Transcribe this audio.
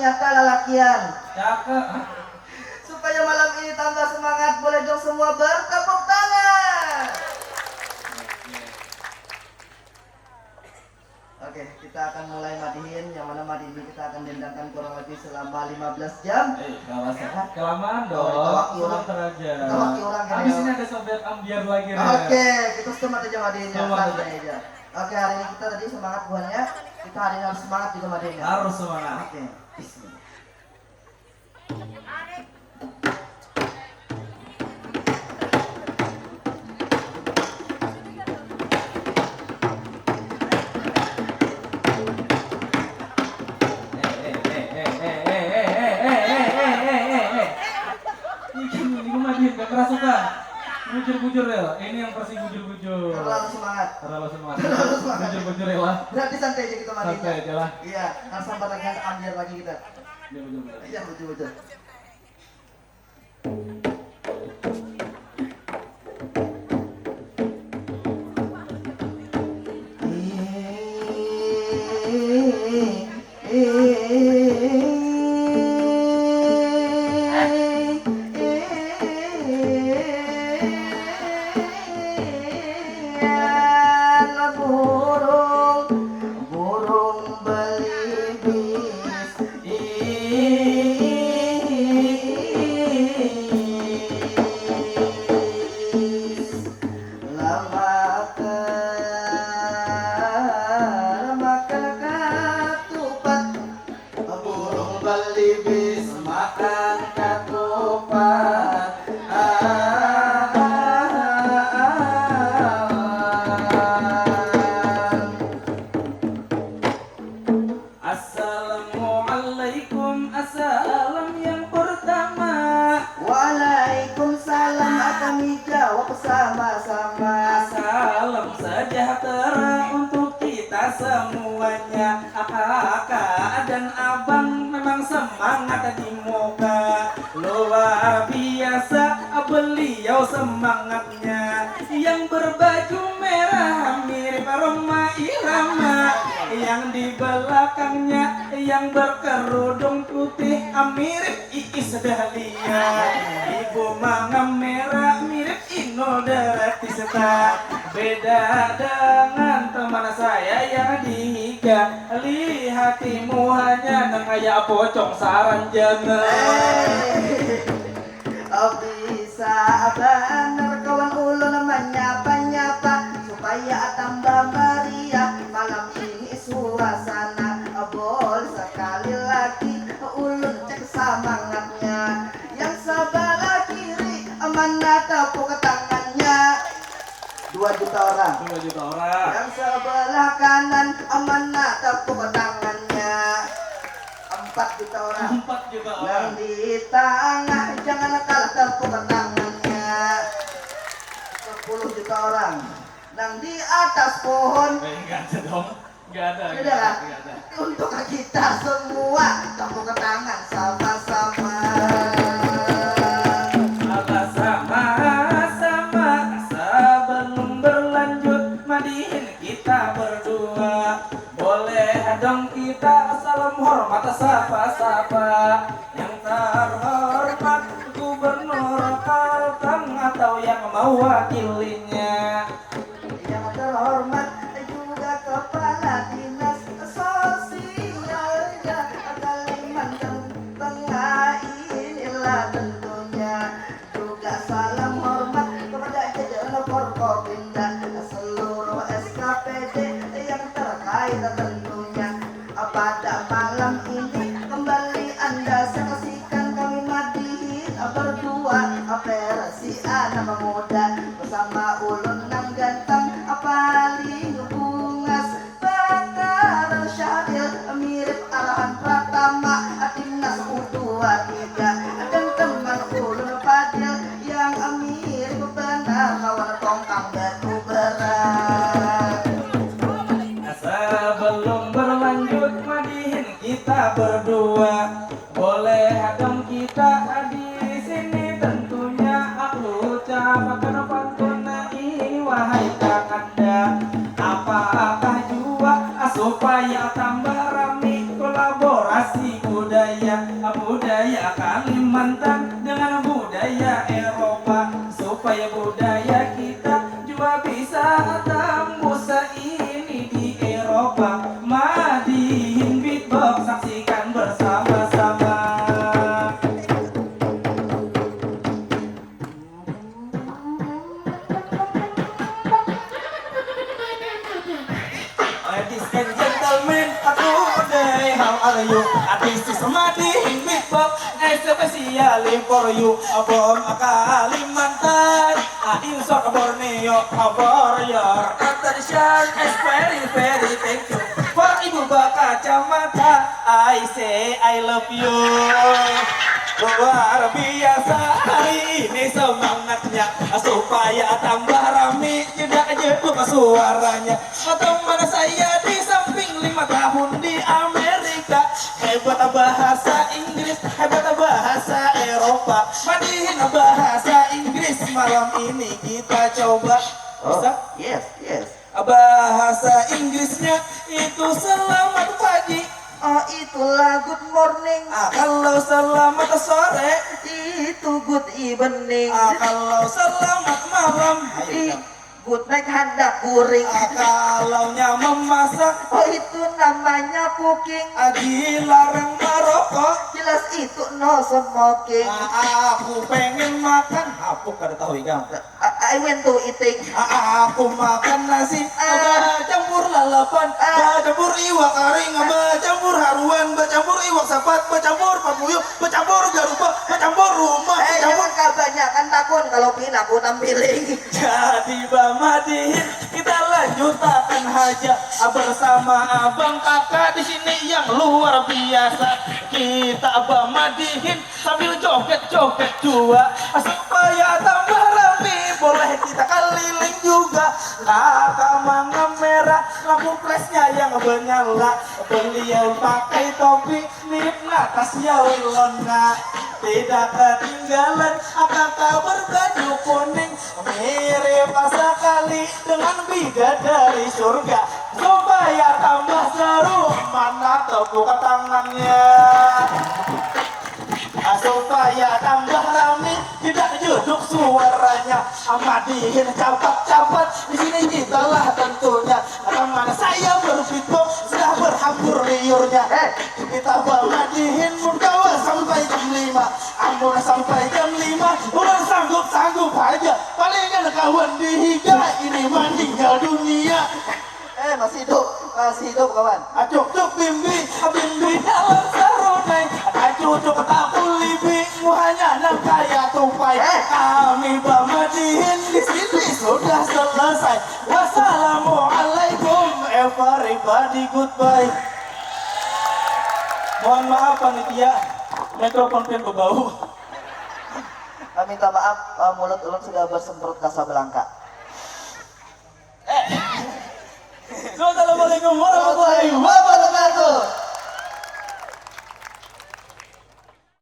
ternyata lalakian. Cakep. Supaya malam ini tambah semangat, boleh dong semua bertepuk tangan. Oke, kita akan mulai madihin. Yang mana madi ini kita akan dendangkan kurang lebih selama 15 jam. Gak usah kelamaan dong. Kita Sebentar aja. waktu orang kan. Habis ini ada sobat ambiar lagi. Oke, kita semangat aja madihinnya. Semangat aja. Oke, hari ini kita tadi semangat buahnya. Kita hari ini harus semangat juga madihinnya. Harus semangat. Oke, bismillah. Gak kerasukan. Bujur-bujur ya. Ini yang versi bujur-bujur. Terlalu semangat. Terlalu semangat. Terlalu semangat. Bujur-bujur ya lah. Berarti santai aja kita mandi. Santai aja lah. Iya, harus sampai lagi ambil lagi kita. Iya bujur-bujur. Iya, bujur-bujur. Belibis makan ketupat. Assalamualaikum, assalam yang pertama. Waalaikumsalam, akan dijawab sama-sama. Salam sejahtera untuk kita semuanya. Kakak dan abang memang semangat di muka. Luar biasa beliau semangatnya. Yang berbaju merah mirip Roma Irama. Yang di belakangnya yang berkerudung putih mirip Iis Dahlia. Ibu Mangga merah mirip Inul Daratista. Beda dengan teman saya yang dihiga. Lihatimu hanya nengaya pocong saranjana. Bisa bener kawan ulun menyapa-nyapa supaya tambah meriah malam ini suasana. Boleh sekali lagi ulun cek semangatnya. Yang sebelah kiri mana tepuk tangannya. 2 juta orang. 2 juta orang. Yang sebelah kanan mana tepuk tangannya. 4 juta orang. 4 juta orang. Yang di tengah jangan kalah tepuk tangannya. 10 juta orang. Yang di atas pohon. Enggak ada dong. Enggak ada. Udah lah. Untuk kita semua tepuk tangan sama-sama. Sama-sama sebelum berlanjut madihin kita berdua. Boleh dong kita salam hormat sapa-sapa. Yang terhormat Gubernur Kalteng atau yang mewakilinya. Yang terhormat juga Kepala Dinas Sosialnya Kalimantan Tengah inilah tentunya. Juga salam hormat kepada jajaran Forkopimda, seluruh SKPD yang terkait tentunya. Pada malam ini kembali Anda saksikan kami madihin berdua versi anak muda bersama ulun yang ganteng paling bungas Bakar Syaril mirip Arhan Pratama timnas U23 dan teman ulun Fadil yang mirip benar lawan tongkang batu berat. Sebelum berlanjut madihin kita berdua. Boleh dong kita di sini tentunya aku ucapkan pantun ini wahai kakanda. Apakah jua supaya tambah rame kolaborasi budaya Kalimantan dengan budaya Eropa, supaya budaya kita juga bisa tembus ini di Eropa. Madihin beatbox, saksikan bersama-sama. Ladies and gentlemen, aku Uday, how are you? This is Madihin beatbox, especially for you. From Kalimantan, in short Borneo, for your attention is very very thank you. For Ibu Kacamata, I say I love you. Luar biasa hari ini semangatnya, supaya tambah rame tidak jeduk suaranya. Teman saya di samping 5 tahun di Amerika, hebat bahasa Inggris, hebat bahasa Eropa. Madihin bahasa Inggris malam ini kita coba. Bisa? Yes, yes. Bahasa Inggrisnya itu selamat pagi. Oh, itulah good morning. Kalau selamat sore, Itu good evening. kalau selamat malam, Good night hendak guring. kalaunya memasak, Oh, itu namanya cooking. dilarang merokok. Jelas itu no smoking. Aku pengen makan, apa kada tahu ikan. I went to eating. Aku makan nasi, campur lalapan, campur iwak kering, campur haruan, campur iwak sapat, campur pamuyuk, campur garupa, campur rumah, campur. Jangan kebanyakan takun kalau pin aku tampiling. Jadi Madihin kita lanjutkan aja bersama abang kakak di sini yang luar biasa. Kita Madihin sambil joget-joget juga supaya tambah rame. Boleh kita keliling juga. Kakak mangga merah, lampu flashnya yang menyala. Beliau pakai topi mirip Natasha Wilona. Tidak ketinggalan kakak berbaju kuning, mirip sekali dengan bidadari surga. Supaya tambah seru, mana tepuk tangannya. Supaya tambah rame, tidak jeduk suaranya. Madihin capat-capat, di sini kita lah tentunya. Teman saya berbeatbox sudah berhambur liurnya. Kita Madihin muntawa sampai jam 5. Amun sampai jam 5, udah sanggup aja. Palingan kawan dihiga, ini meninggal dunia. Masih hidup kawan. Cuk bimbi dalam sarunai, cucuk tak libi, muhanya nang kaya tupai. Kami Madihin di sini sudah selesai. Wassalamualaikum everybody, goodbye. Mohon maaf panitia, mikrofon pin berbau. Minta maaf, mulut ulun sudah bersemprot Casablanca. Assalamualaikum warahmatullahi wabarakatuh.